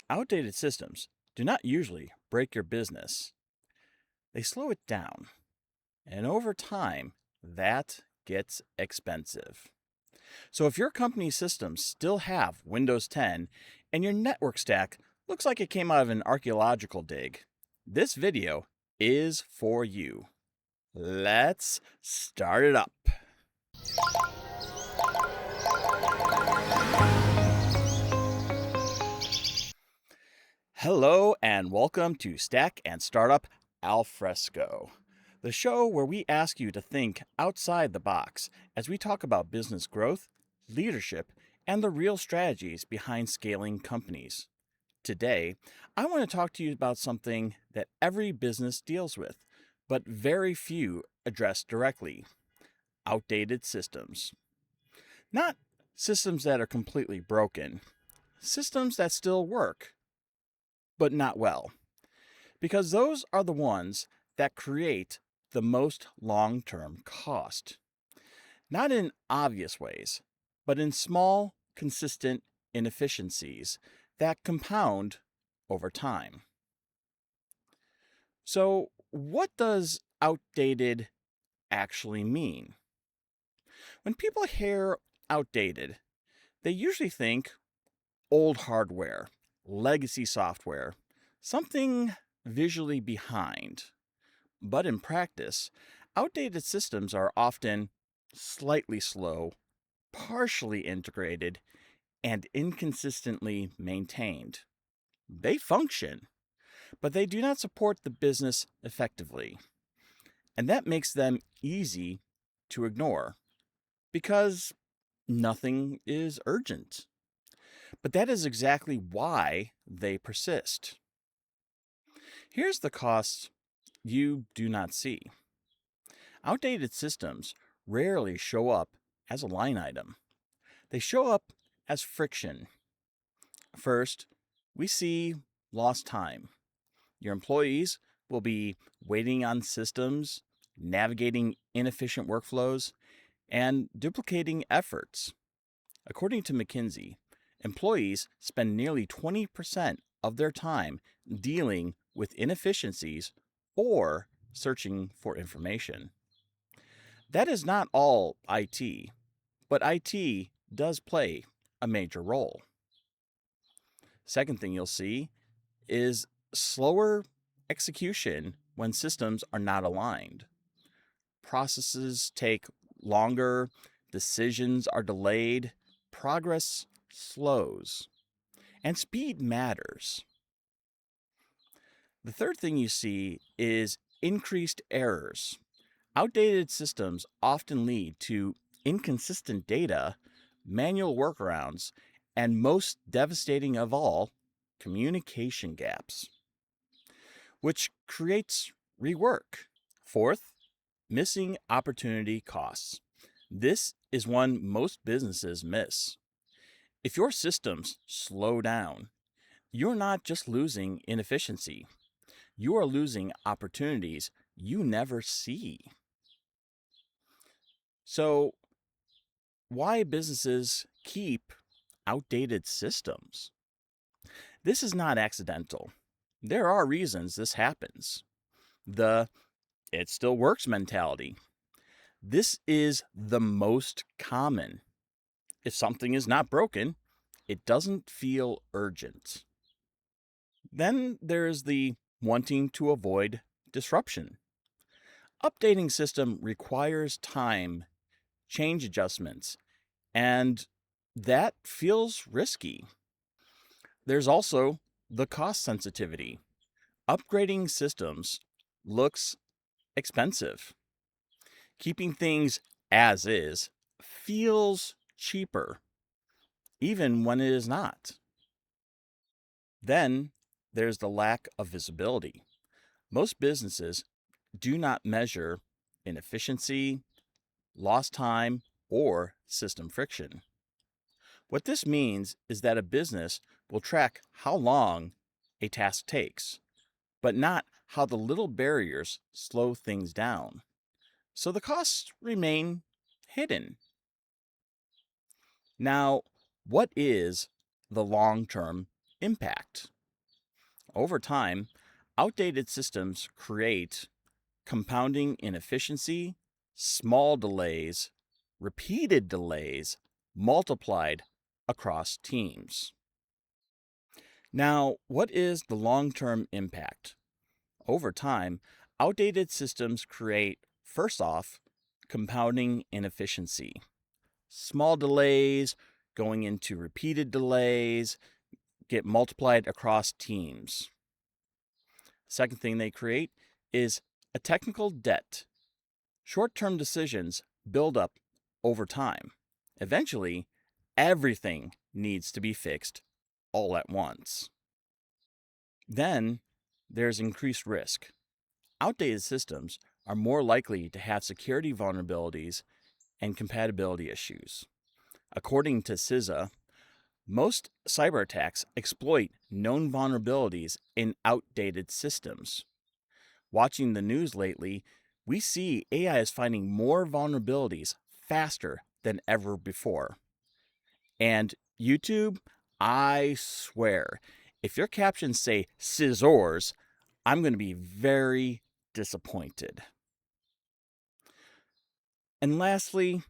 Outdated systems do not usually break your business, they slow it down. And over time, that gets expensive. So if your company's systems still have Windows 10 and your network stack looks like it came out of an archaeological dig, this video is for you. Let's start it up. Hello and welcome to Stack and Startup Al Fresco, the show where we ask you to think outside the box as we talk about business growth, leadership, and the real strategies behind scaling companies. Today, I want to talk to you about something that every business deals with, but very few address directly: outdated systems. Not systems that are completely broken, systems that still work, but not well, because those are the ones that create the most long-term cost. Not in obvious ways, but in small, consistent inefficiencies that compound over time. So, what does outdated actually mean? When people hear outdated, they usually think old hardware, legacy software, something visually behind. But in practice, outdated systems are often slightly slow, partially integrated, and inconsistently maintained. They function, but they do not support the business effectively. And that makes them easy to ignore because nothing is urgent. But that is exactly why they persist. Here's the cost you do not see. Outdated systems rarely show up as a line item. They show up as friction. First, we see lost time. Your employees will be waiting on systems, navigating inefficient workflows, and duplicating efforts. According to McKinsey, employees spend nearly 20% of their time dealing with inefficiencies or searching for information. That is not all IT, but IT does play a major role. Second thing you'll see is slower execution when systems are not aligned. Processes take longer, decisions are delayed, progress slows, and speed matters. The third thing you see is increased errors. Outdated systems often lead to inconsistent data, manual workarounds, and most devastating of all, communication gaps, which creates rework. Fourth, missing opportunity costs. This is one most businesses miss. If your systems slow down, you're not just losing inefficiency, you are losing opportunities you never see. So, why businesses keep outdated systems? This is not accidental. There are reasons this happens. The "it still works" mentality. This is the most common. If something is not broken, it doesn't feel urgent. Then there is the wanting to avoid disruption. Updating system requires time, change adjustments, and that feels risky. There's also the cost sensitivity. Upgrading systems looks expensive. Keeping things as is feels cheaper, even when it is not. Then there's the lack of visibility. Most businesses do not measure inefficiency, lost time, or system friction. What this means is that a business will track how long a task takes, but not how the little barriers slow things down. So the costs remain hidden. Now, what is the long-term impact? Over time, outdated systems create compounding inefficiency, small delays, repeated delays, multiplied across teams. Now, what is the long term impact? Over time, outdated systems create, first off, compounding inefficiency. Small delays going into repeated delays get multiplied across teams. Second thing they create is a technical debt. Short term decisions build up over time. Eventually, everything needs to be fixed all at once. Then there's increased risk. Outdated systems are more likely to have security vulnerabilities and compatibility issues. According to CISA, most cyber attacks exploit known vulnerabilities in outdated systems. Watching the news lately, we see AI is finding more vulnerabilities faster than ever before. And YouTube, I swear, if your captions say scissors, I'm going to be very disappointed. And lastly,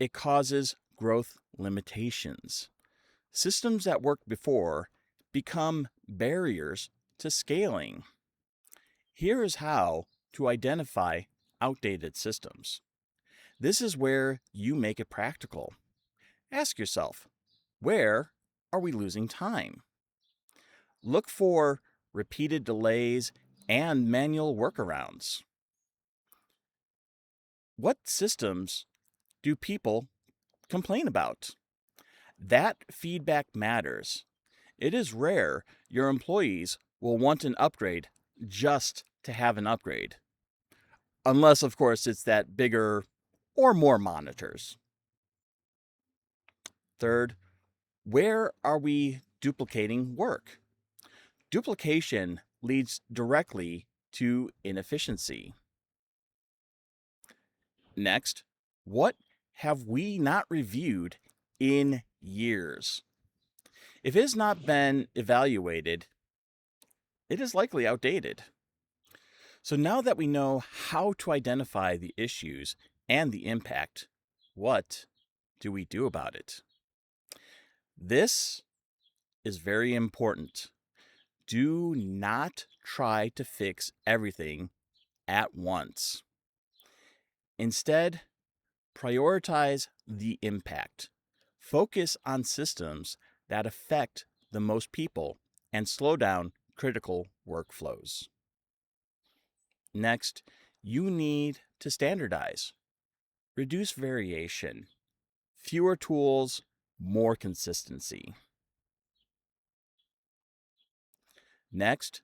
it causes growth limitations. Systems that worked before become barriers to scaling. Here is how to identify outdated systems. This is where you make it practical. Ask yourself, where are we losing time? Look for repeated delays and manual workarounds. What systems do people complain about? That feedback matters. It is rare your employees will want an upgrade just to have an upgrade. Unless, of course, it's that bigger or more monitors. Third, where are we duplicating work? Duplication leads directly to inefficiency. Next, what have we not reviewed in years? If it has not been evaluated, it is likely outdated. So now that we know how to identify the issues and the impact, what do we do about it? This is very important. Do not try to fix everything at once. Instead, prioritize the impact. Focus on systems that affect the most people and slow down critical workflows. Next, you need to standardize. Reduce variation. Fewer tools, more consistency. Next,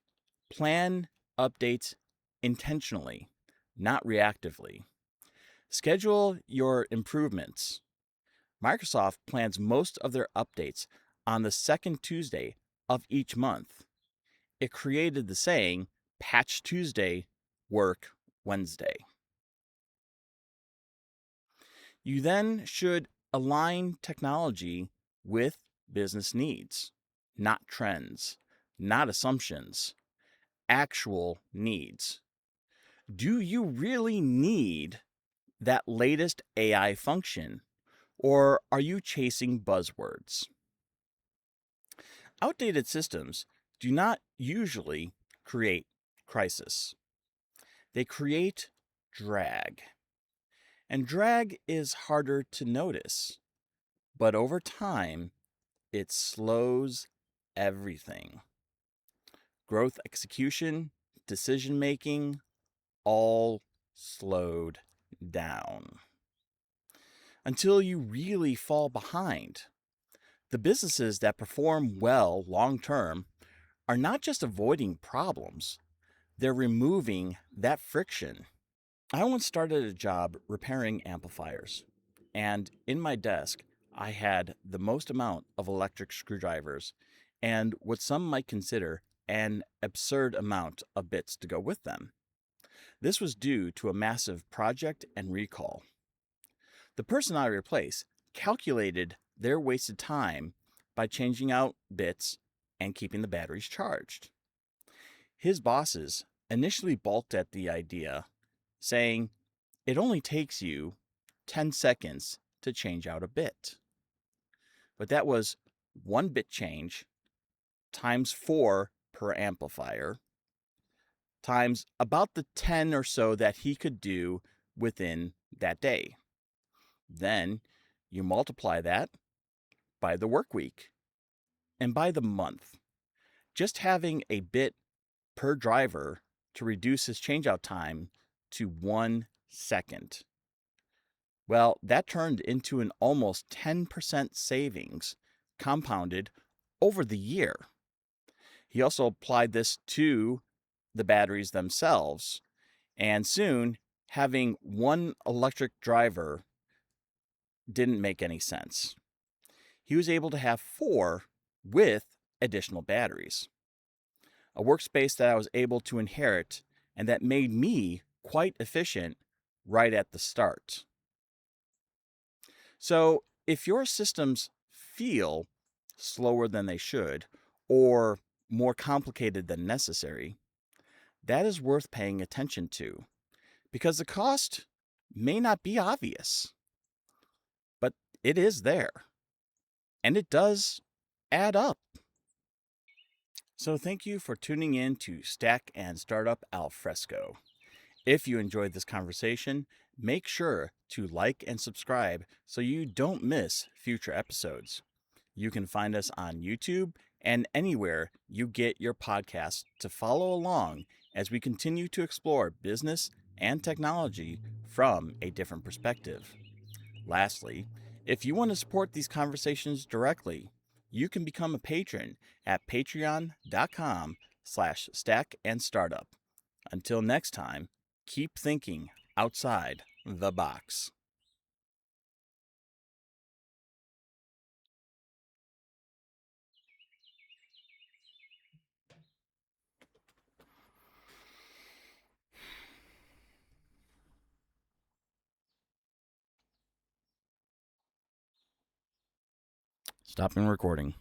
plan updates intentionally, not reactively. Schedule your improvements. Microsoft plans most of their updates on the second Tuesday of each month. It created the saying, Patch Tuesday, Work Wednesday. You then should align technology with business needs, not trends, not assumptions, actual needs. Do you really need that latest AI function, or are you chasing buzzwords? Outdated systems do not usually create crisis. They create drag. And drag is harder to notice, but over time, it slows everything. Growth execution, decision making, all slowed down. Until you really fall behind. The businesses that perform well long term are not just avoiding problems, they're removing that friction. I once started a job repairing amplifiers, and in my desk, I had the most amount of electric screwdrivers and what some might consider an absurd amount of bits to go with them. This was due to a massive project and recall. The person I replaced calculated their wasted time by changing out bits and keeping the batteries charged. His bosses initially balked at the idea, saying it only takes you 10 seconds to change out a bit. But that was one bit change times 4 per amplifier times about the 10 or so that he could do within that day. Then you multiply that by the work week and by the month. Just having a bit per driver to reduce his changeout time to 1 second. Well, that turned into an almost 10% savings compounded over the year. He also applied this to the batteries themselves, and soon having one electric driver didn't make any sense. He was able to have 4 with additional batteries. A workspace that I was able to inherit and that made me quite efficient right at the start. So, if your systems feel slower than they should or more complicated than necessary, that is worth paying attention to because the cost may not be obvious, but it is there and it does add up. So, thank you for tuning in to Stack and Startup Al Fresco. If you enjoyed this conversation, make sure to like and subscribe so you don't miss future episodes. You can find us on YouTube and anywhere you get your podcasts to follow along as we continue to explore business and technology from a different perspective. Lastly, if you want to support these conversations directly, you can become a patron at patreon.com/stackandstartup. Until next time, keep thinking outside the box. Stopping recording.